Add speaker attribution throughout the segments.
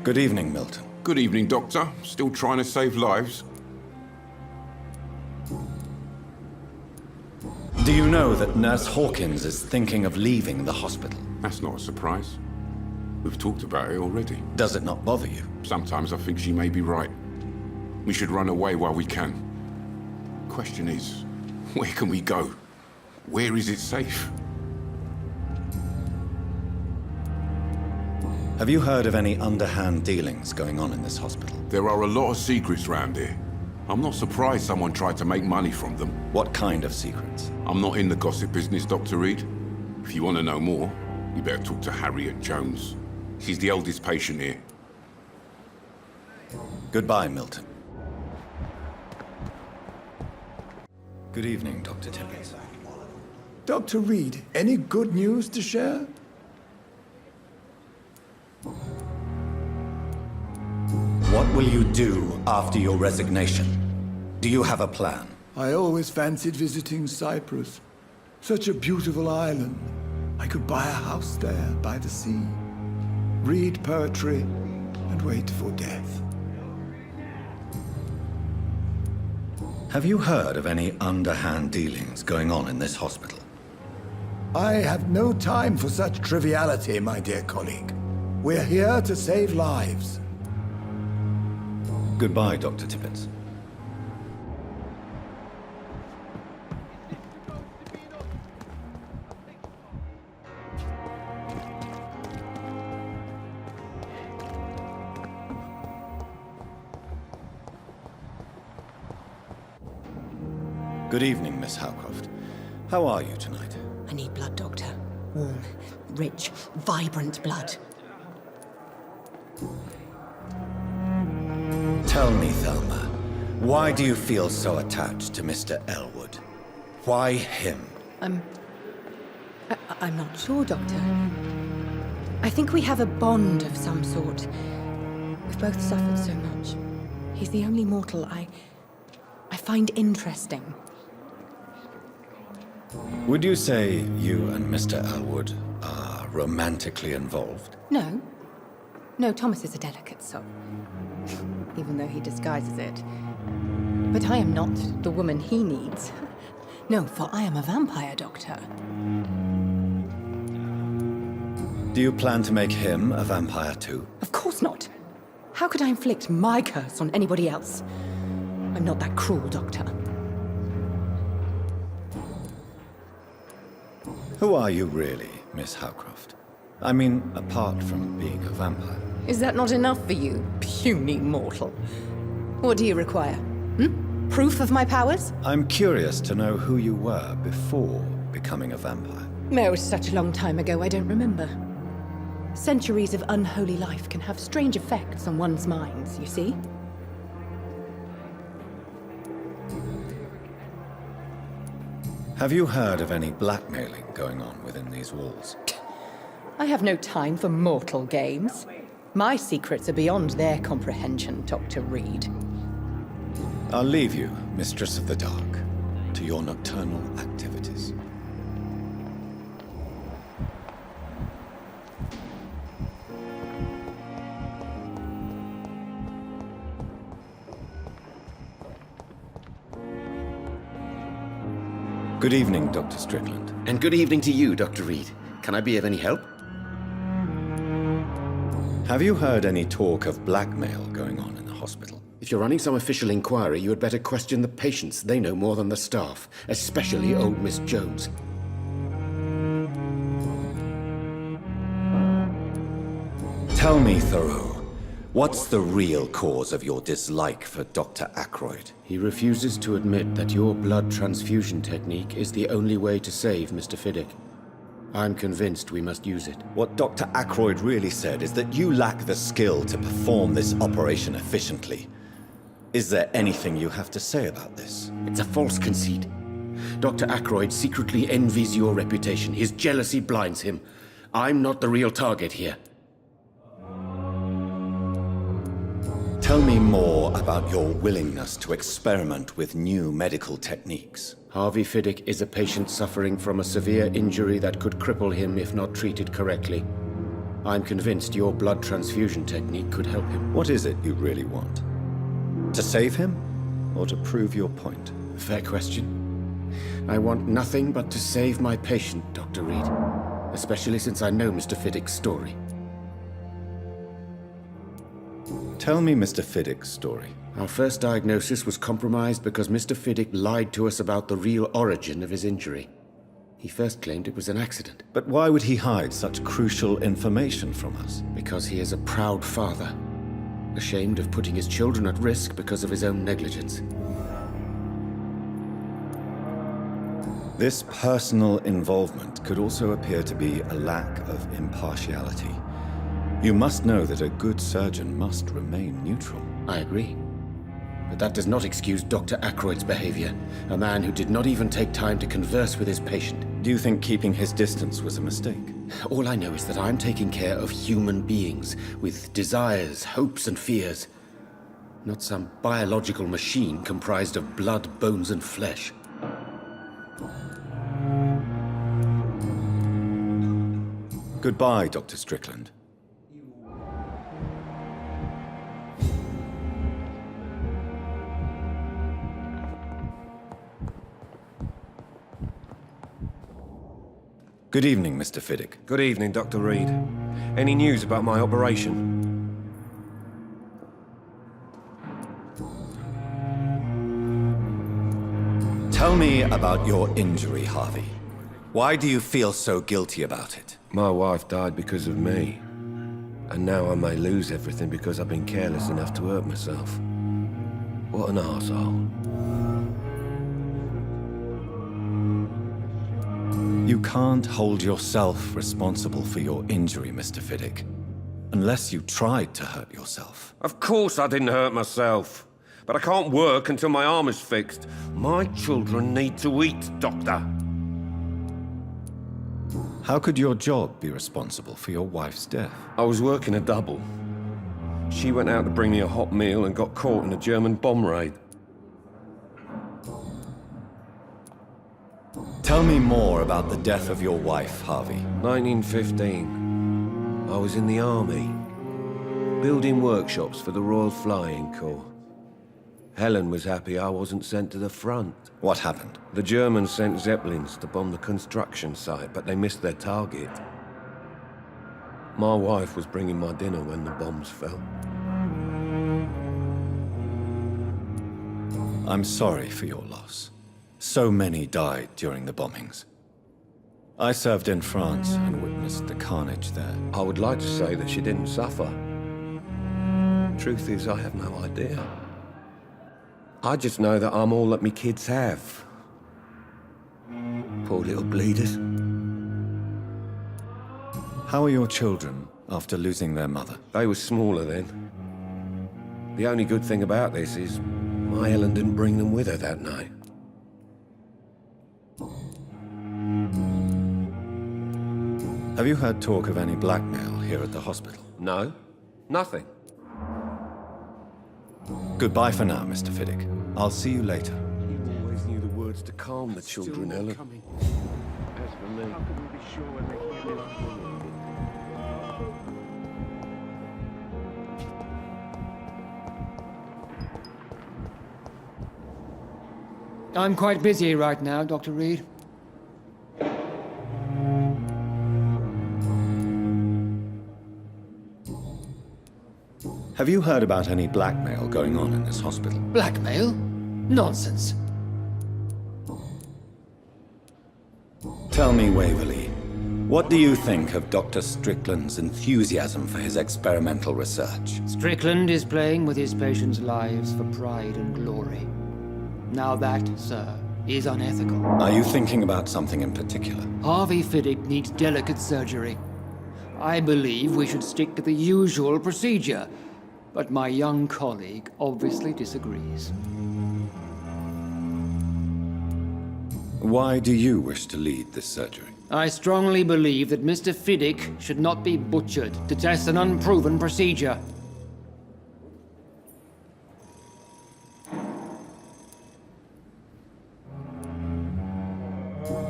Speaker 1: Good evening, Milton.
Speaker 2: Good evening, Doctor. Still trying to save lives?
Speaker 1: Do you know that Nurse Hawkins is thinking of leaving the hospital?
Speaker 2: That's not a surprise. We've talked about it already.
Speaker 1: Does it not bother you?
Speaker 2: Sometimes I think she may be right. We should run away while we can. Question is, where can we go? Where is it safe?
Speaker 1: Have you heard of any underhand dealings going on in this hospital?
Speaker 2: There are a lot of secrets round here. I'm not surprised someone tried to make money from them.
Speaker 1: What kind of secrets?
Speaker 2: I'm not in the gossip business, Dr. Reed. If you want to know more, you better talk to Harriet Jones. She's the oldest patient here.
Speaker 1: Goodbye, Milton. Good evening, Dr. Tippett.
Speaker 3: Dr. Reed, any good news to share?
Speaker 1: What will you do after your resignation? Do you have a plan?
Speaker 3: I always fancied visiting Cyprus. Such a beautiful island. I could buy a house there by the sea, read poetry, and wait for death.
Speaker 1: Have you heard of any underhand dealings going on in this hospital?
Speaker 3: I have no time for such triviality, my dear colleague. We're here to save lives.
Speaker 1: Goodbye, Dr. Tippett. Good evening, Miss Howcroft. How are you tonight?
Speaker 4: I need blood, Doctor. Warm, rich, vibrant blood.
Speaker 1: Tell me, Thelma, why do you feel so attached to Mr. Elwood? Why him?
Speaker 4: I'm not sure, Doctor. I think we have a bond of some sort. We've both suffered so much. He's the only mortal I find interesting.
Speaker 1: Would you say you and Mr. Elwood are romantically involved?
Speaker 4: No. No, Thomas is a delicate soul. Even though he disguises it. But I am not the woman he needs. No, for I am a vampire, Doctor.
Speaker 1: Do you plan to make him a vampire too?
Speaker 4: Of course not. How could I inflict my curse on anybody else? I'm not that cruel, Doctor.
Speaker 1: Who are you really, Miss Howcroft? I mean, apart from being a vampire.
Speaker 4: Is that not enough for you, puny mortal? What do you require? Proof of my powers?
Speaker 1: I'm curious to know who you were before becoming a vampire.
Speaker 4: No, such a long time ago, I don't remember. Centuries of unholy life can have strange effects on one's minds, you see?
Speaker 1: Have you heard of any blackmailing going on within these walls?
Speaker 4: I have no time for mortal games. My secrets are beyond their comprehension, Dr. Reed.
Speaker 1: I'll leave you, Mistress of the Dark, to your nocturnal activities. Good evening, Dr. Strickland.
Speaker 5: And good evening to you, Dr. Reed. Can I be of any help?
Speaker 1: Have you heard any talk of blackmail going on in the hospital?
Speaker 5: If you're running some official inquiry, you had better question the patients. They know more than the staff, especially old Miss Jones.
Speaker 1: Tell me, Thoreau, what's the real cause of your dislike for Dr. Ackroyd?
Speaker 5: He refuses to admit that your blood transfusion technique is the only way to save Mr. Fiddick. I'm convinced we must use it.
Speaker 1: What Dr. Ackroyd really said is that you lack the skill to perform this operation efficiently. Is there anything you have to say about this?
Speaker 5: It's a false conceit. Dr. Ackroyd secretly envies your reputation. His jealousy blinds him. I'm not the real target here.
Speaker 1: Tell me more about your willingness to experiment with new medical techniques.
Speaker 5: Harvey Fiddick is a patient suffering from a severe injury that could cripple him if not treated correctly. I'm convinced your blood transfusion technique could help him.
Speaker 1: What is it you really want? To save him, or to prove your point?
Speaker 5: Fair question. I want nothing but to save my patient, Dr. Reed. Especially since I know Mr. Fiddick's story.
Speaker 1: Tell me Mr. Fiddick's story.
Speaker 5: Our first diagnosis was compromised because Mr. Fiddick lied to us about the real origin of his injury. He first claimed it was an accident.
Speaker 1: But why would he hide such crucial information from us?
Speaker 5: Because he is a proud father, ashamed of putting his children at risk because of his own negligence.
Speaker 1: This personal involvement could also appear to be a lack of impartiality. You must know that a good surgeon must remain neutral.
Speaker 5: I agree. But that does not excuse Dr. Ackroyd's behavior, a man who did not even take time to converse with his patient.
Speaker 1: Do you think keeping his distance was a mistake?
Speaker 5: All I know is that I'm taking care of human beings with desires, hopes, and fears. Not some biological machine comprised of blood, bones, and flesh.
Speaker 1: Goodbye, Dr. Strickland. Good evening, Mr. Fiddick.
Speaker 6: Good evening, Dr. Reed. Any news about my operation?
Speaker 1: Tell me about your injury, Harvey. Why do you feel so guilty about it?
Speaker 6: My wife died because of me. And now I may lose everything because I've been careless enough to hurt myself. What an arsehole.
Speaker 1: You can't hold yourself responsible for your injury, Mr. Fiddick. Unless you tried to hurt yourself.
Speaker 6: Of course I didn't hurt myself. But I can't work until my arm is fixed. My children need to eat, Doctor.
Speaker 1: How could your job be responsible for your wife's death?
Speaker 6: I was working a double. She went out to bring me a hot meal and got caught in a German bomb raid.
Speaker 1: Tell me more about the death of your wife, Harvey.
Speaker 6: 1915. I was in the army, building workshops for the Royal Flying Corps. Helen was happy I wasn't sent to the front.
Speaker 1: What happened?
Speaker 6: The Germans sent Zeppelins to bomb the construction site, but they missed their target. My wife was bringing my dinner when the bombs fell.
Speaker 1: I'm sorry for your loss. So many died during the bombings. I served in France and witnessed the carnage there.
Speaker 6: I would like to say that she didn't suffer. Truth is, I have no idea. I just know that I'm all that me kids have. Poor little bleeders.
Speaker 1: How are your children after losing their mother?
Speaker 6: They were smaller then. The only good thing about this is my Helen didn't bring them with her that night.
Speaker 1: Have you heard talk of any blackmail here at the hospital?
Speaker 6: No, nothing.
Speaker 1: Goodbye for now, Mr. Fiddick. I'll see you later.
Speaker 6: You always knew the words to calm the children, Helen. As for me, how can we be sure when they hear this?
Speaker 7: I'm quite busy right now, Dr. Reed.
Speaker 1: Have you heard about any blackmail going on in this hospital?
Speaker 7: Blackmail? Nonsense.
Speaker 1: Tell me, Waverly, what do you think of Dr. Strickland's enthusiasm for his experimental research?
Speaker 7: Strickland is playing with his patients' lives for pride and glory. Now that, sir, is unethical.
Speaker 1: Are you thinking about something in particular?
Speaker 7: Harvey Fiddick needs delicate surgery. I believe we should stick to the usual procedure, but my young colleague obviously disagrees.
Speaker 1: Why do you wish to lead this surgery?
Speaker 7: I strongly believe that Mr. Fiddick should not be butchered to test an unproven procedure.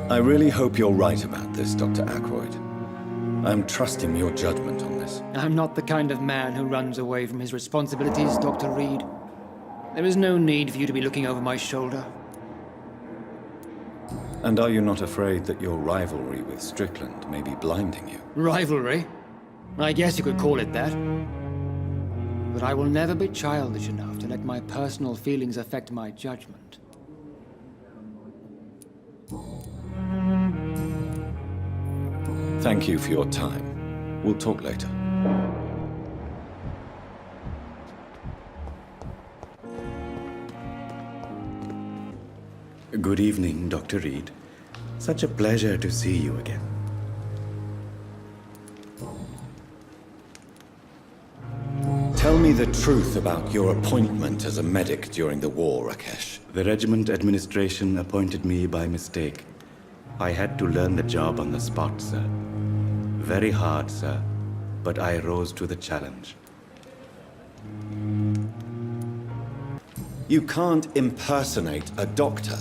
Speaker 1: I really hope you're right about this, Dr. Ackroyd. I'm trusting your judgment on this.
Speaker 7: I'm not the kind of man who runs away from his responsibilities, Dr. Reed. There is no need for you to be looking over my shoulder.
Speaker 1: And are you not afraid that your rivalry with Strickland may be blinding you?
Speaker 7: Rivalry? I guess you could call it that. But I will never be childish enough to let my personal feelings affect my judgment.
Speaker 1: Thank you for your time. We'll talk later.
Speaker 8: Good evening, Dr. Reed. Such a pleasure to see you again.
Speaker 1: Tell me the truth about your appointment as a medic during the war, Rakesh.
Speaker 8: The regiment administration appointed me by mistake. I had to learn the job on the spot, sir. Very hard, sir, but I rose to the challenge.
Speaker 1: You can't impersonate a doctor.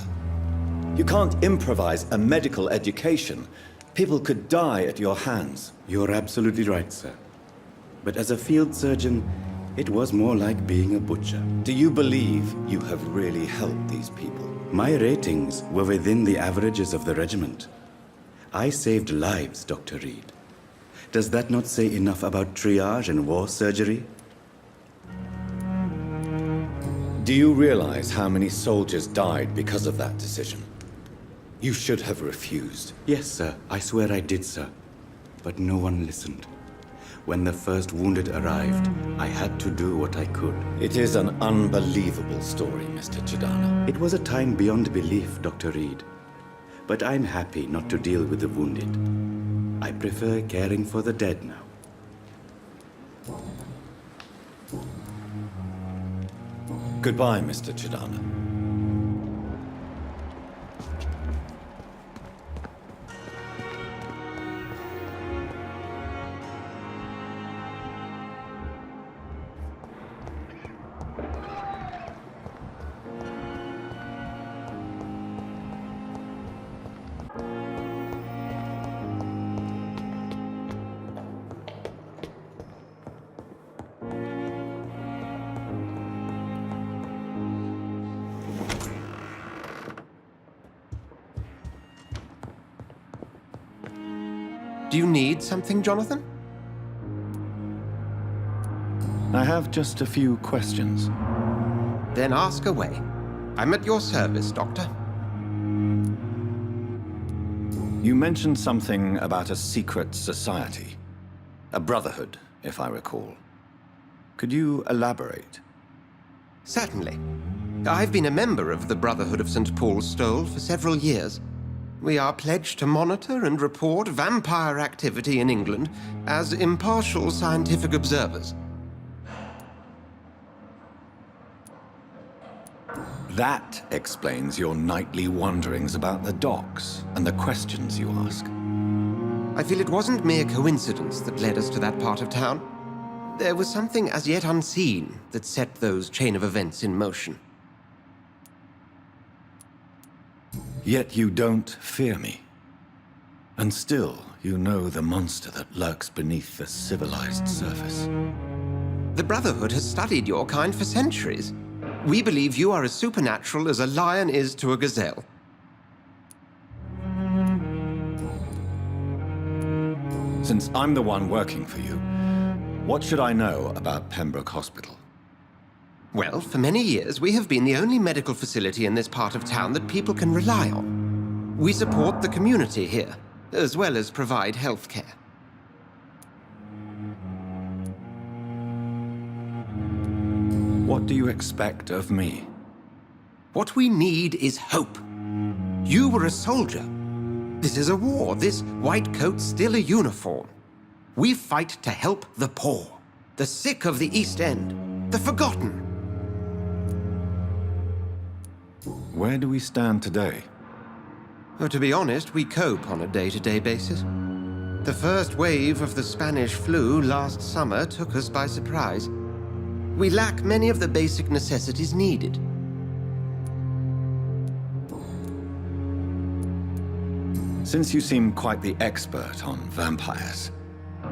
Speaker 1: You can't improvise a medical education. People could die at your hands.
Speaker 8: You're absolutely right, sir. But as a field surgeon, it was more like being a butcher.
Speaker 1: Do you believe you have really helped these people?
Speaker 8: My ratings were within the averages of the regiment. I saved lives, Dr. Reed. Does that not say enough about triage and war surgery?
Speaker 1: Do you realize how many soldiers died because of that decision? You should have refused.
Speaker 8: Yes, sir. I swear I did, sir. But no one listened. When the first wounded arrived, I had to do what I could.
Speaker 1: It is an unbelievable story, Mr. Ciudadanos.
Speaker 8: It was a time beyond belief, Dr. Reed. But I'm happy not to deal with the wounded. I prefer caring for the dead now.
Speaker 1: Goodbye, Mr. Ciudadanos.
Speaker 9: Do you need something, Jonathan?
Speaker 1: I have just a few questions.
Speaker 9: Then ask away. I'm at your service, Doctor.
Speaker 1: You mentioned something about a secret society. A brotherhood, if I recall. Could you elaborate?
Speaker 9: Certainly. I've been a member of the Brotherhood of St. Paul's Stole for several years. We are pledged to monitor and report vampire activity in England as impartial scientific observers.
Speaker 1: That explains your nightly wanderings about the docks and the questions you ask.
Speaker 9: I feel it wasn't mere coincidence that led us to that part of town. There was something as yet unseen that set those chain of events in motion.
Speaker 1: Yet you don't fear me. And still, you know the monster that lurks beneath the civilized surface.
Speaker 9: The Brotherhood has studied your kind for centuries. We believe you are as supernatural as a lion is to a gazelle.
Speaker 1: Since I'm the one working for you, what should I know about Pembroke Hospital?
Speaker 9: Well, for many years, we have been the only medical facility in this part of town that people can rely on. We support the community here, as well as provide health care.
Speaker 1: What do you expect of me?
Speaker 9: What we need is hope. You were a soldier. This is a war. This white coat's still a uniform. We fight to help the poor, the sick of the East End, the forgotten.
Speaker 1: Where do we stand today?
Speaker 9: Well, to be honest, we cope on a day-to-day basis. The first wave of the Spanish flu last summer took us by surprise. We lack many of the basic necessities needed.
Speaker 1: Since you seem quite the expert on vampires,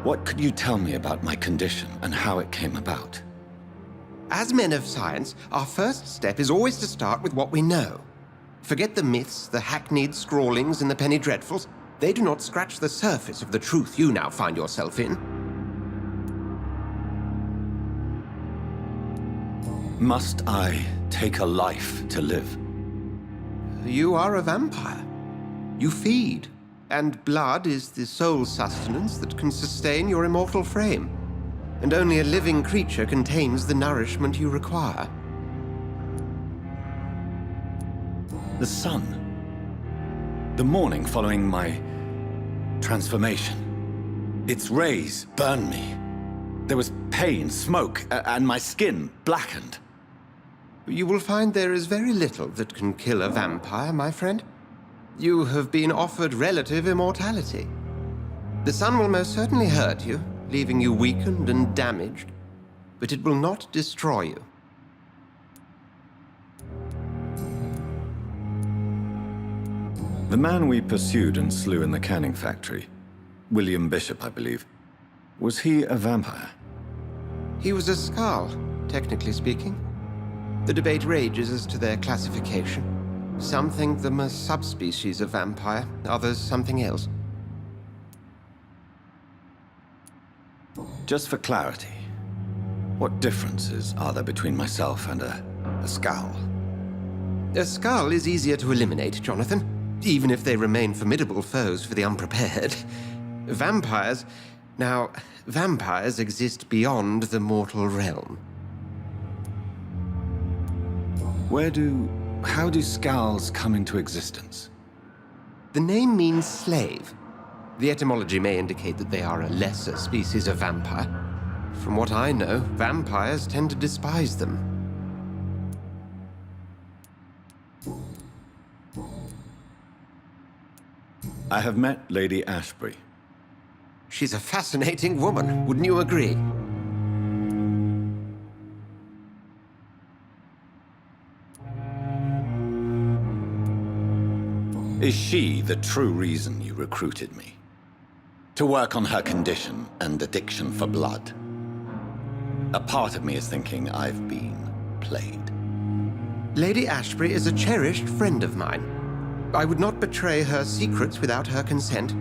Speaker 1: What could you tell me about my condition and how it came about?
Speaker 9: As men of science, our first step is always to start with what we know. Forget the myths, the hackneyed scrawlings, and the penny dreadfuls. They do not scratch the surface of the truth you now find yourself in.
Speaker 1: Must I take a life to live?
Speaker 9: You are a vampire. You feed, and blood is the sole sustenance that can sustain your immortal frame. And only a living creature contains the nourishment you require.
Speaker 1: The sun. The morning following my transformation. Its rays burned me. There was pain, smoke, and my skin blackened.
Speaker 9: You will find there is very little that can kill a vampire, my friend. You have been offered relative immortality. The sun will most certainly hurt you, leaving you weakened and damaged, but it will not destroy you.
Speaker 1: The man we pursued and slew in the canning factory, William Bishop, I believe, was he a vampire?
Speaker 9: He was a Skull, technically speaking. The debate rages as to their classification. Some think them a subspecies of vampire, others something else.
Speaker 1: Just for clarity, what differences are there between myself and a Skull?
Speaker 9: A Skull is easier to eliminate, Jonathan, even if they remain formidable foes for the unprepared. Vampires... Now, vampires exist beyond the mortal realm.
Speaker 1: How do Skulls come into existence?
Speaker 9: The name means slave. The etymology may indicate that they are a lesser species of vampire. From what I know, vampires tend to despise them.
Speaker 1: I have met Lady Ashbury.
Speaker 9: She's a fascinating woman, wouldn't you agree?
Speaker 1: Is she the true reason you recruited me? To work on her condition and addiction for blood? A part of me is thinking I've been played.
Speaker 9: Lady Ashbury is a cherished friend of mine. I would not betray her secrets without her consent.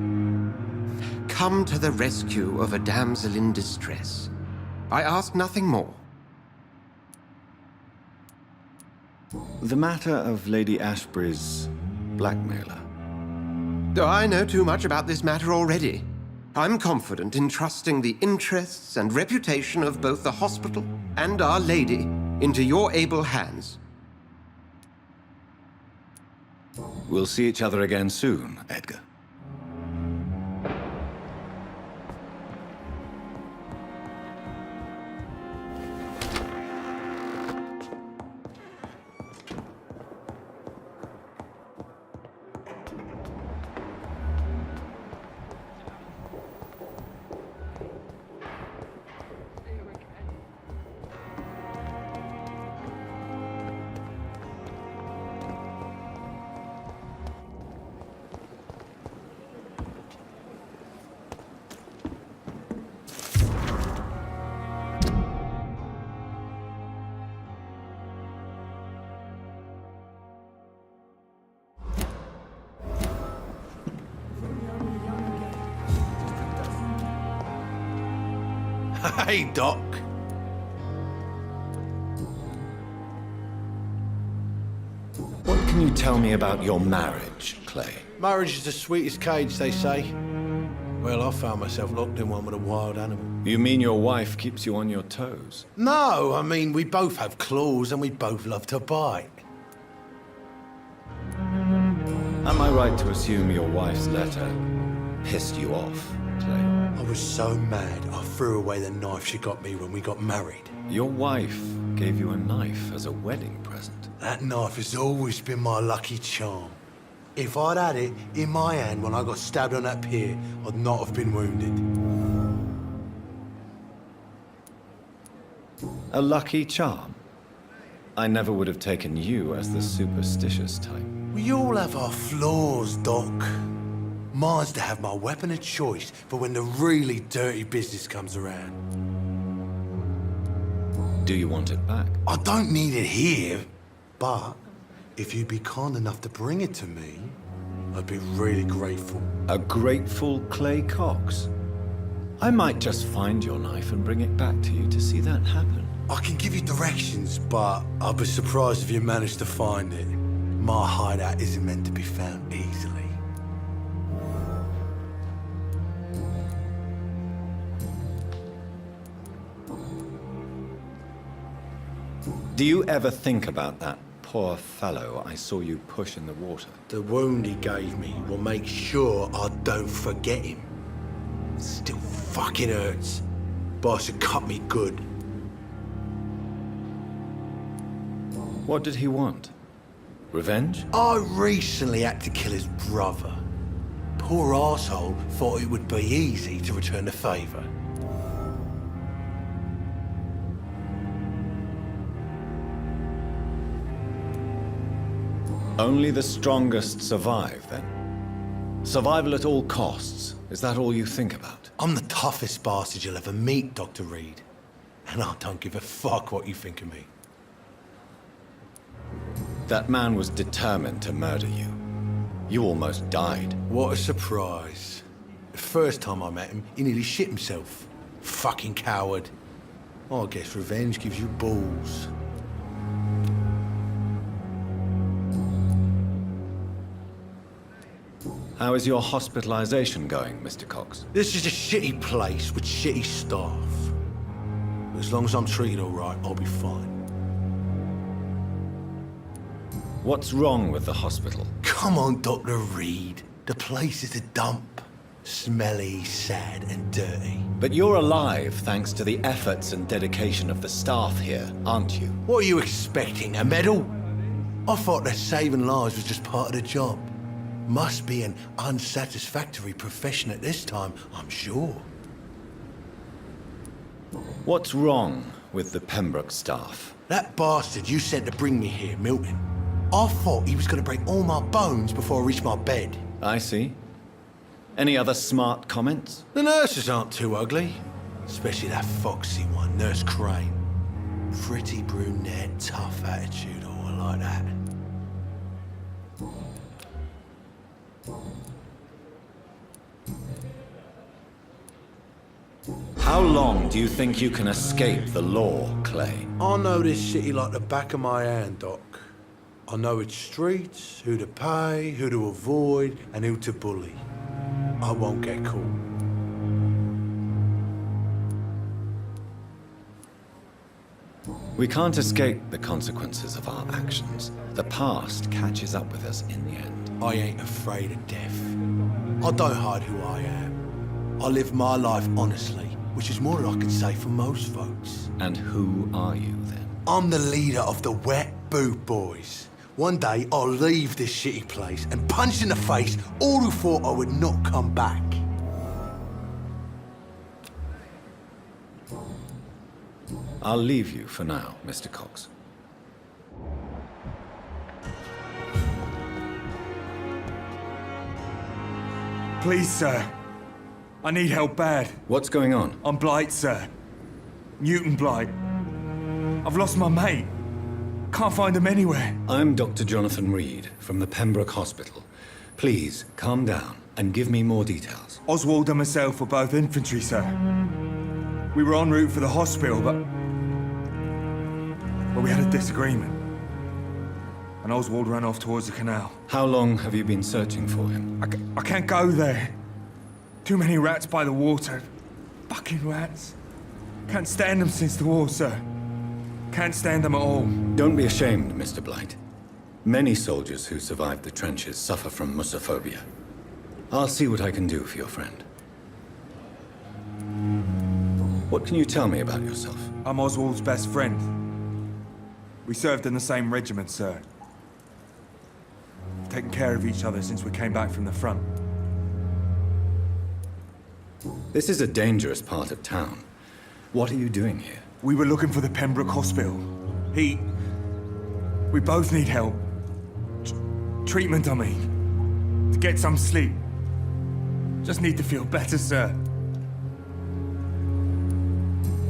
Speaker 9: Come to the rescue of a damsel in distress. I ask nothing more.
Speaker 1: The matter of Lady Ashbury's blackmailer.
Speaker 9: I know too much about this matter already. I'm confident in trusting the interests and reputation of both the hospital and Our Lady into your able hands.
Speaker 1: We'll see each other again soon, Edgar.
Speaker 10: Hey, Doc.
Speaker 1: What can you tell me about your marriage, Clay?
Speaker 10: Marriage is the sweetest cage, they say. Well, I found myself locked in one with a wild animal.
Speaker 1: You mean your wife keeps you on your toes?
Speaker 10: No, I mean, we both have claws and we both love to bite.
Speaker 1: Am I right to assume your wife's letter pissed you off, Clay?
Speaker 10: I was so mad, I threw away the knife she got me when we got married.
Speaker 1: Your wife gave you a knife as a wedding present.
Speaker 10: That knife has always been my lucky charm. If I'd had it in my hand when I got stabbed on that pier, I'd not have been wounded.
Speaker 1: A lucky charm? I never would have taken you as the superstitious type.
Speaker 10: We all have our flaws, Doc. Mine's to have my weapon of choice for when the really dirty business comes around.
Speaker 1: Do you want it back?
Speaker 10: I don't need it here, but if you'd be kind enough to bring it to me, I'd be really grateful.
Speaker 11: A grateful Clay Cox? I might just find your knife and bring it back to you to see that happen.
Speaker 10: I can give you directions, but I'll be surprised if you manage to find it. My hideout isn't meant to be found easily.
Speaker 11: Do you ever think about that poor fellow I saw you push in the water?
Speaker 10: The wound he gave me will make sure I don't forget him. Still fucking hurts, but I should cut me good.
Speaker 11: What did he want? Revenge?
Speaker 10: I recently had to kill his brother. Poor arsehole thought it would be easy to return the favour.
Speaker 11: Only the strongest survive, then? Survival at all costs. Is that all you think about?
Speaker 10: I'm the toughest bastard you'll ever meet, Dr. Reed. And I don't give a fuck what you think of me.
Speaker 11: That man was determined to murder you. You almost died.
Speaker 10: What a surprise. The first time I met him, he nearly shit himself. Fucking coward. I guess revenge gives you balls.
Speaker 11: How is your hospitalization going, Mr. Cox?
Speaker 10: This is a shitty place with shitty staff. But as long as I'm treated all right, I'll be fine.
Speaker 11: What's wrong with the hospital?
Speaker 10: Come on, Dr. Reed. The place is a dump. Smelly, sad, and dirty.
Speaker 11: But you're alive thanks to the efforts and dedication of the staff here, aren't you?
Speaker 10: What are you expecting, a medal? I thought that saving lives was just part of the job. Must be an unsatisfactory profession at this time, I'm sure.
Speaker 11: What's wrong with the Pembroke staff?
Speaker 10: That bastard you sent to bring me here, Milton. I thought he was going to break all my bones before I reached my bed.
Speaker 11: I see. Any other smart comments?
Speaker 10: The nurses aren't too ugly. Especially that foxy one, Nurse Crane. Pretty brunette, tough attitude, all like that.
Speaker 11: How long do you think you can escape the law, Clay?
Speaker 10: I know this city like the back of my hand, Doc. I know its streets, who to pay, who to avoid, and who to bully. I won't get caught.
Speaker 11: We can't escape the consequences of our actions. The past catches up with us in the end.
Speaker 10: I ain't afraid of death. I don't hide who I am. I live my life honestly, which is more than I can say for most folks.
Speaker 11: And who are you, then?
Speaker 10: I'm the leader of the Wet Boot Boys. One day, I'll leave this shitty place and punch in the face all who thought I would not come back.
Speaker 11: I'll leave you for now, Mr. Cox.
Speaker 12: Please, sir. I need help bad.
Speaker 11: What's going on?
Speaker 12: I'm Blight, sir. Newton Blight. I've lost my mate. Can't find him anywhere.
Speaker 11: I'm Dr. Jonathan Reed from the Pembroke Hospital. Please, calm down and give me more details.
Speaker 12: Oswald and myself were both infantry, sir. We were en route for the hospital, but we had a disagreement. And Oswald ran off towards the canal.
Speaker 11: How long have you been searching for him?
Speaker 12: I can't go there. Too many rats by the water. Fucking rats. Can't stand them since the war, sir. Can't stand them at all.
Speaker 11: Don't be ashamed, Mr. Blight. Many soldiers who survived the trenches suffer from musophobia. I'll see what I can do for your friend. What can you tell me about yourself?
Speaker 12: I'm Oswald's best friend. We served in the same regiment, sir. Taken care of each other since we came back from the front.
Speaker 11: This is a dangerous part of town. What are you doing here?
Speaker 12: We were looking for the Pembroke Hospital. We both need help. Treatment, I mean. To get some sleep. Just need to feel better, sir.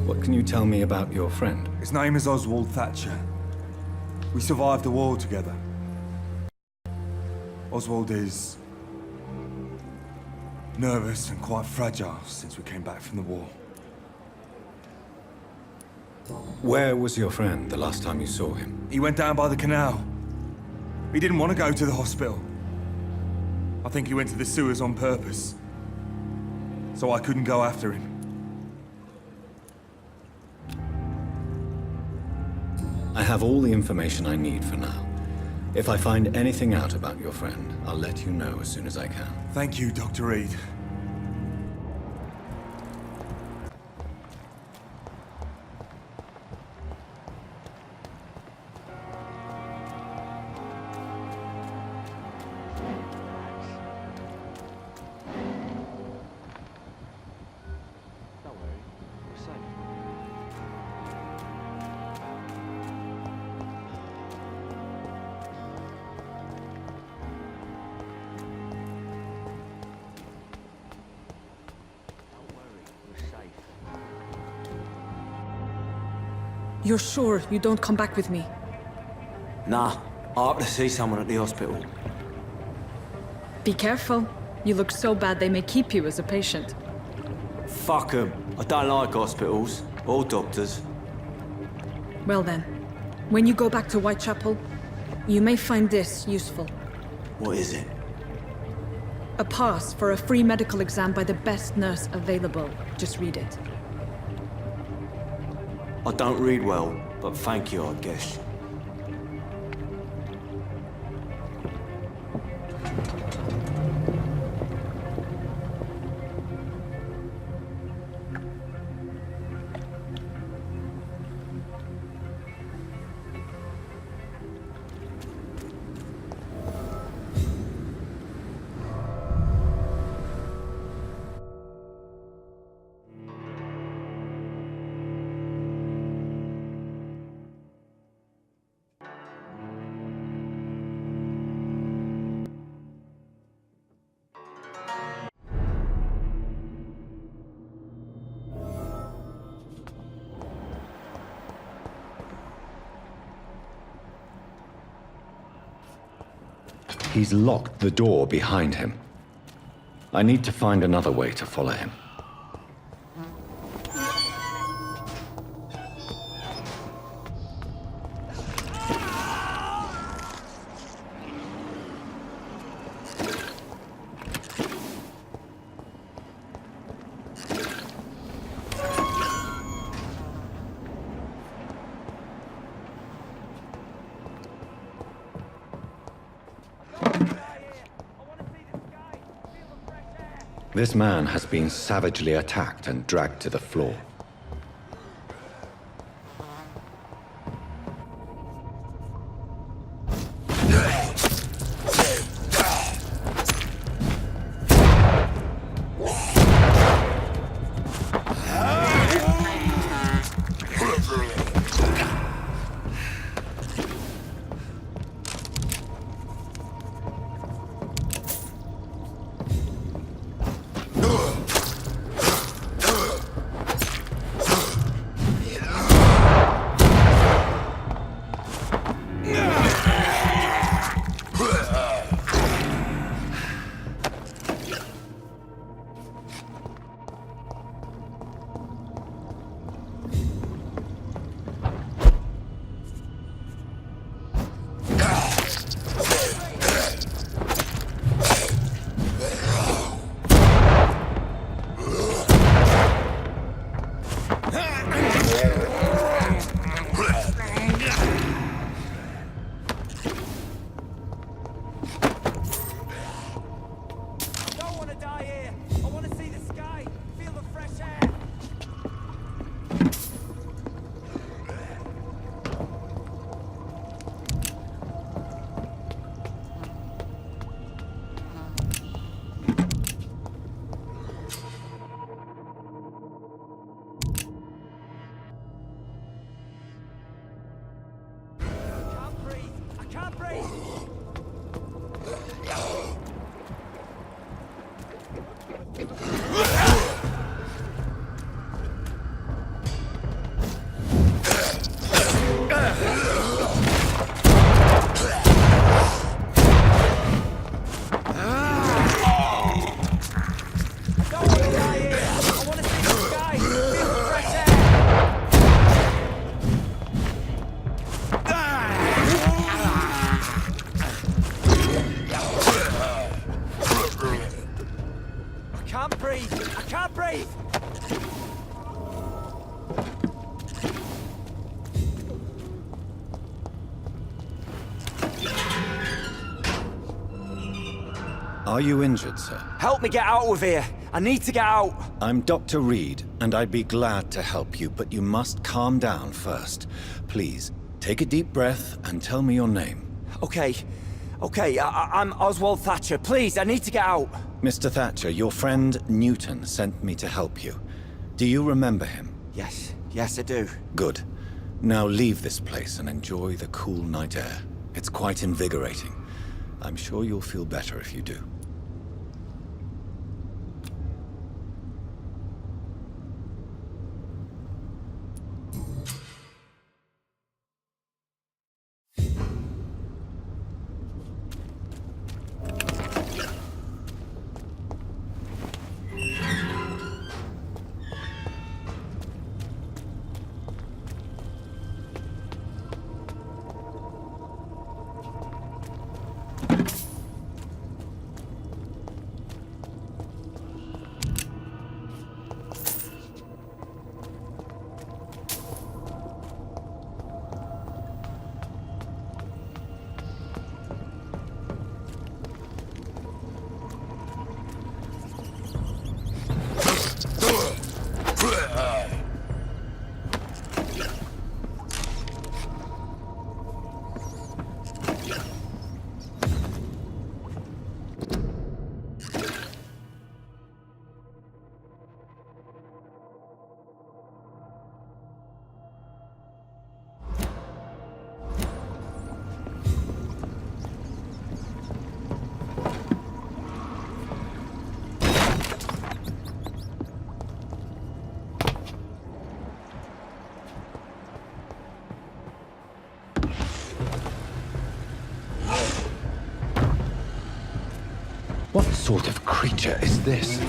Speaker 11: What can you tell me about your friend?
Speaker 12: His name is Oswald Thatcher. We survived the war together. Oswald is nervous and quite fragile since we came back from the war.
Speaker 11: Where was your friend the last time you saw him?
Speaker 12: He went down by the canal. He didn't want to go to the hospital. I think he went to the sewers on purpose. So I couldn't go after him.
Speaker 11: I have all the information I need for now. If I find anything out about your friend, I'll let you know as soon as I can.
Speaker 12: Thank you, Dr. Reed.
Speaker 13: You're sure you don't come back with me?
Speaker 14: Nah, I have to see someone at the hospital.
Speaker 13: Be careful. You look so bad they may keep you as a patient.
Speaker 14: Fuck 'em. I don't like hospitals, or doctors.
Speaker 13: Well then, when you go back to Whitechapel, you may find this useful.
Speaker 14: What is it?
Speaker 13: A pass for a free medical exam by the best nurse available. Just read it.
Speaker 14: I don't read well, but thank you, I guess.
Speaker 11: He's locked the door behind him. I need to find another way to follow him. This man has been savagely attacked and dragged to the floor. Are you injured, sir?
Speaker 14: Help me get out of here. I need to get out.
Speaker 11: I'm Dr. Reed, and I'd be glad to help you, but you must calm down first. Please, take a deep breath and tell me your name.
Speaker 14: Okay. I'm Oswald Thatcher. Please, I need to get out.
Speaker 11: Mr. Thatcher, your friend Newton sent me to help you. Do you remember him?
Speaker 14: Yes, I do.
Speaker 11: Good. Now leave this place and enjoy the cool night air. It's quite invigorating. I'm sure you'll feel better if you do.
Speaker 1: What sort of creature is this?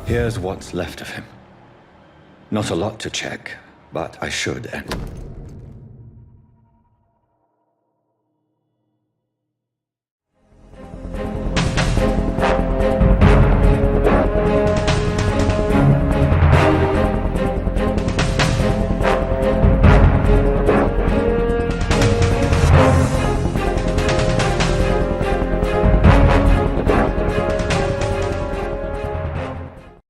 Speaker 11: Here's what's left of him. Not a lot to check, but I should.